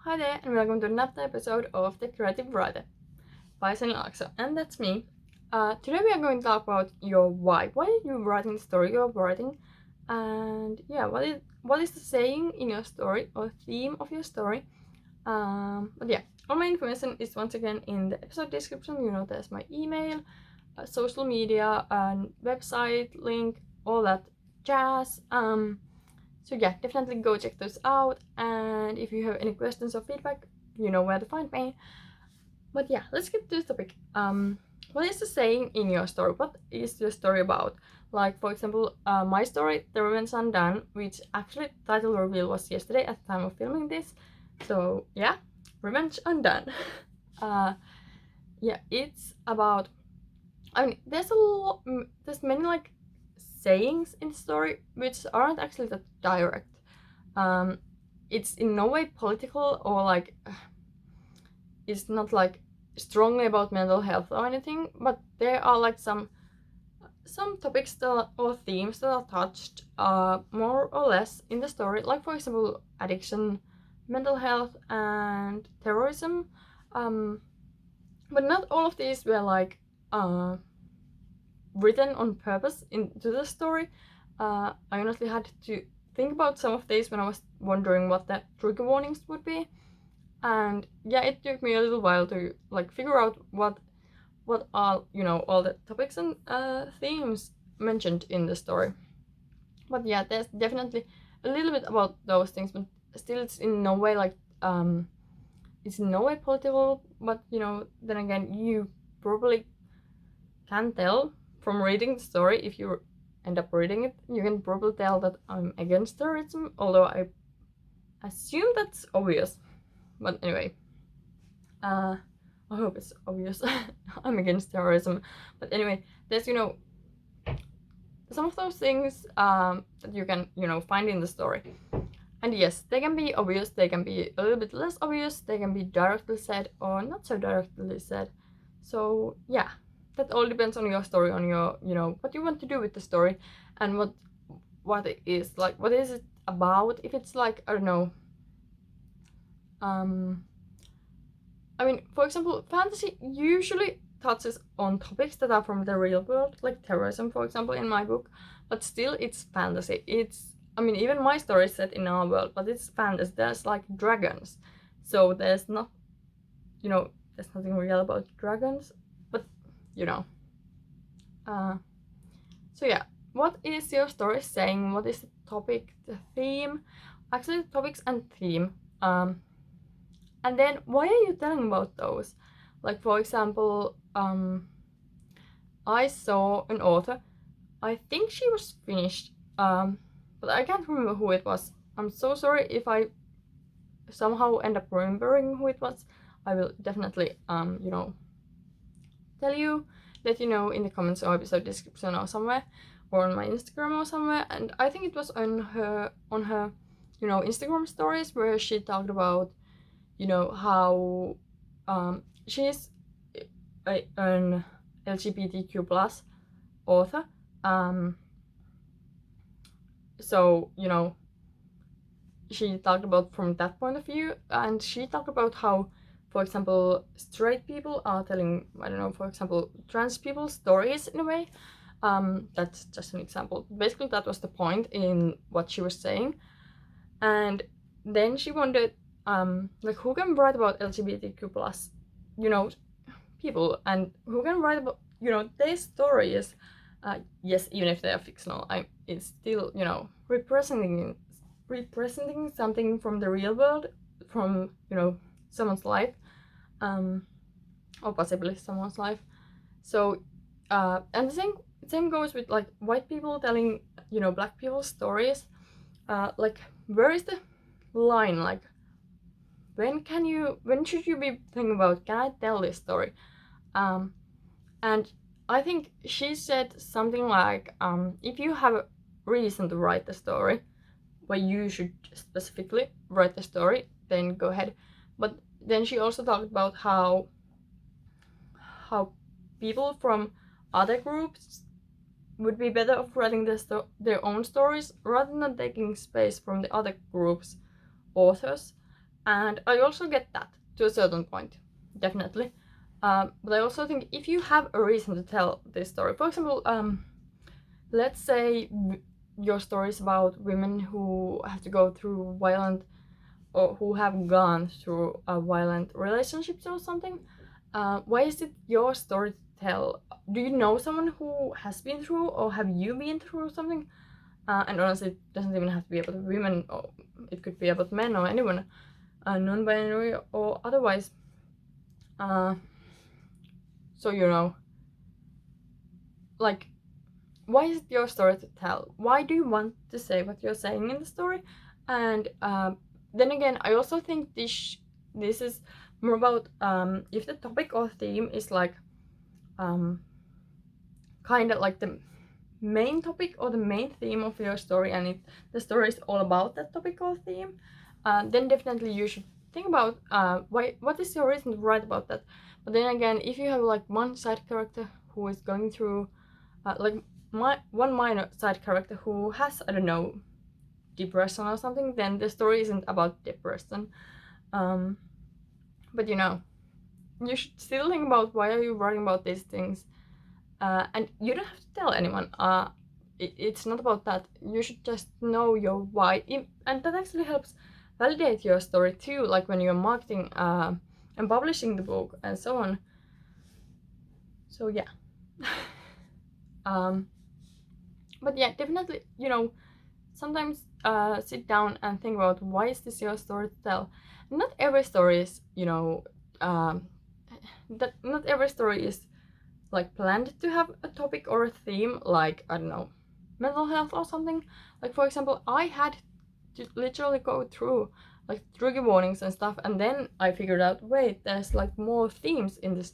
Hi there, and welcome to another episode of The Creative Writer by Sani Laakso, and that's me. Today we are going to talk about your why. Why are you writing the story you're writing? And yeah, what is the saying in your story or theme of your story? But yeah, all my information is once again in the episode description. There's my email, social media, and website link, all that jazz. So yeah, definitely go check those out, and if you have any questions or feedback, you know where to find me. But yeah, let's get to the topic. What is the saying in your story? What is your story about? Like, for example, my story, The Revenge Undone, which actually title reveal was yesterday at the time of filming this. So yeah, Revenge Undone. Yeah, it's about. I mean, there's many like sayings in the story which aren't actually that direct. Um, it's in no way political or like it's not like strongly about mental health or anything, but there are like some topics that or themes that are touched more or less in the story, like for example addiction, mental health, and terrorism. Um, but not all of these were like written on purpose into the story. I honestly had to think about some of these when I was wondering what the trigger warnings would be, and yeah, it took me a little while to like figure out what are all the topics and themes mentioned in the story. But yeah, there's definitely a little bit about those things, but still it's in no way like it's in no way political. But then again, you probably can tell from reading the story, if you end up reading it, you can probably tell that I'm against terrorism, although I assume that's obvious. But anyway, I hope it's obvious. I'm against terrorism. But anyway, there's some of those things that you can find in the story. And yes, they can be obvious, they can be a little bit less obvious, they can be directly said or not so directly said. So yeah, that all depends on your story, on your what you want to do with the story, and what it is like, what is it about. If it's like, I don't know, I mean, for example, fantasy usually touches on topics that are from the real world, like terrorism, for example, in my book, but still it's fantasy. I mean, even my story is set in our world, but it's fantasy. There's like dragons, so there's there's nothing real about dragons, but you know. So yeah, what is your story saying? What is the topic, the theme? Actually, the topics and theme. And then why are you telling about those? Like, for example, I saw an author. I think she was Finnish, but I can't remember who it was. I'm so sorry if I somehow end up remembering who it was. I will definitely, tell you, let you know in the comments or episode description or somewhere, or on my Instagram or somewhere. And I think it was on her Instagram stories, where she talked about how she's an LGBTQ plus author. So she talked about from that point of view, and she talked about how, for example, straight people are telling, I don't know, for example, trans people's stories in a way. That's just an example. Basically, that was the point in what she was saying. And then she wondered, like, who can write about LGBTQ plus, people, and who can write about, their stories. Yes, even if they are fictional, it's still, representing something from the real world, from someone's life, or possibly someone's life. So and the same goes with like white people telling black people's stories. Like, where is the line? Like, when should you be thinking about, can I tell this story? And I think she said something like, if you have a reason to write the story, where you should specifically write the story, then go ahead. But then she also talked about how people from other groups would be better off writing their own stories rather than taking space from the other group's authors. And I also get that to a certain point, definitely. But I also think if you have a reason to tell this story, for example, let's say your story is about women who have to go through violent, or who have gone through a violent relationships or something. Why is it your story to tell? Do you know someone who has been through, or have you been through something? And honestly, it doesn't even have to be about women, or it could be about men or anyone, non-binary or otherwise. Uh, so like, why is it your story to tell? Why do you want to say what you're saying in the story? And then again, I also think this is more about if the topic or theme is like kind of like the main topic or the main theme of your story, and the story is all about that topic or theme, then definitely you should think about what is your reason to write about that. But then again, if you have like one side character who is going through like one minor side character who has, I don't know, depression or something, then the story isn't about depression. um, but you should still think about why are you writing about these things. And you don't have to tell anyone. It's not about that. You should just know your why, and that actually helps validate your story too. Like when you're marketing and publishing the book and so on. So yeah. um, but yeah, definitely. Sometimes sit down and think about why is this your story to tell. Not every story is um, that not every story is like planned to have a topic or a theme, like, I don't know, mental health or something. Like, for example, I had to literally go through like trigger warnings and stuff, and then I figured out, wait, there's like more themes in this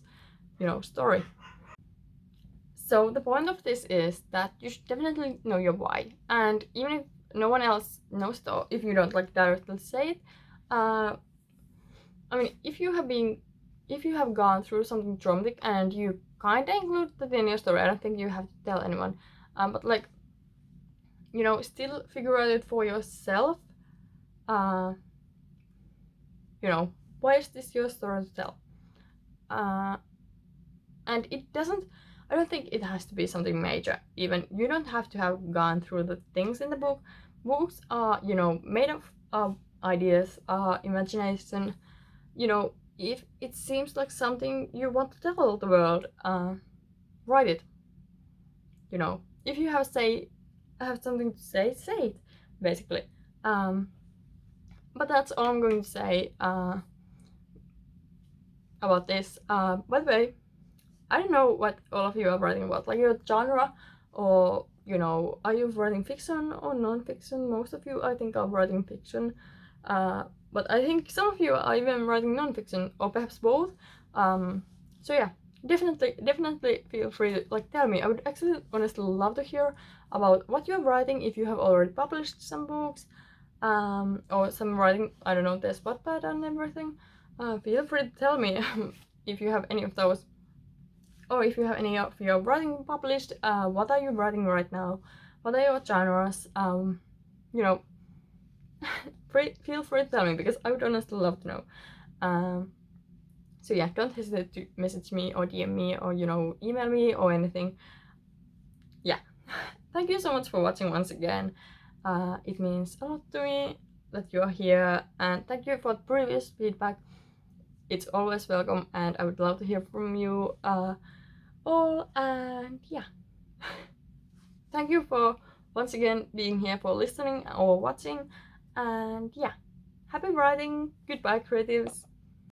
story. So the point of this is that you should definitely know your why, and even if no one else knows, though, if you don't like directly say it, I mean, if you have gone through something traumatic and you kind of include that in your story, I don't think you have to tell anyone. But like, still figure out it for yourself. Uh, why is this your story to tell? And it doesn't. I don't think it has to be something major. Even you don't have to have gone through the things in the book. Books are, made of ideas, imagination. If it seems like something you want to tell the world, write it. If you have something to say it, basically. But that's all I'm going to say about this. By the way, I don't know what all of you are writing about, like your genre, or are you writing fiction or non-fiction? Most of you, I think, are writing fiction. But I think some of you are even writing non-fiction, or perhaps both. So yeah, definitely feel free to tell me. I would actually honestly love to hear about what you're writing, if you have already published some books, or some writing, I don't know, there's Wattpad and everything. Feel free to tell me if you have any of those, or if you have any of your writing published. What are you writing right now? What are your genres? You know, feel free to tell me, because I would honestly love to know. So yeah, don't hesitate to message me or DM me, or email me or anything. Yeah, thank you so much for watching once again. It means a lot to me that you're here, and thank you for the previous feedback. It's always welcome, and I would love to hear from you all. And yeah, thank you for once again being here, for listening or watching. And yeah, happy writing. Goodbye, creatives.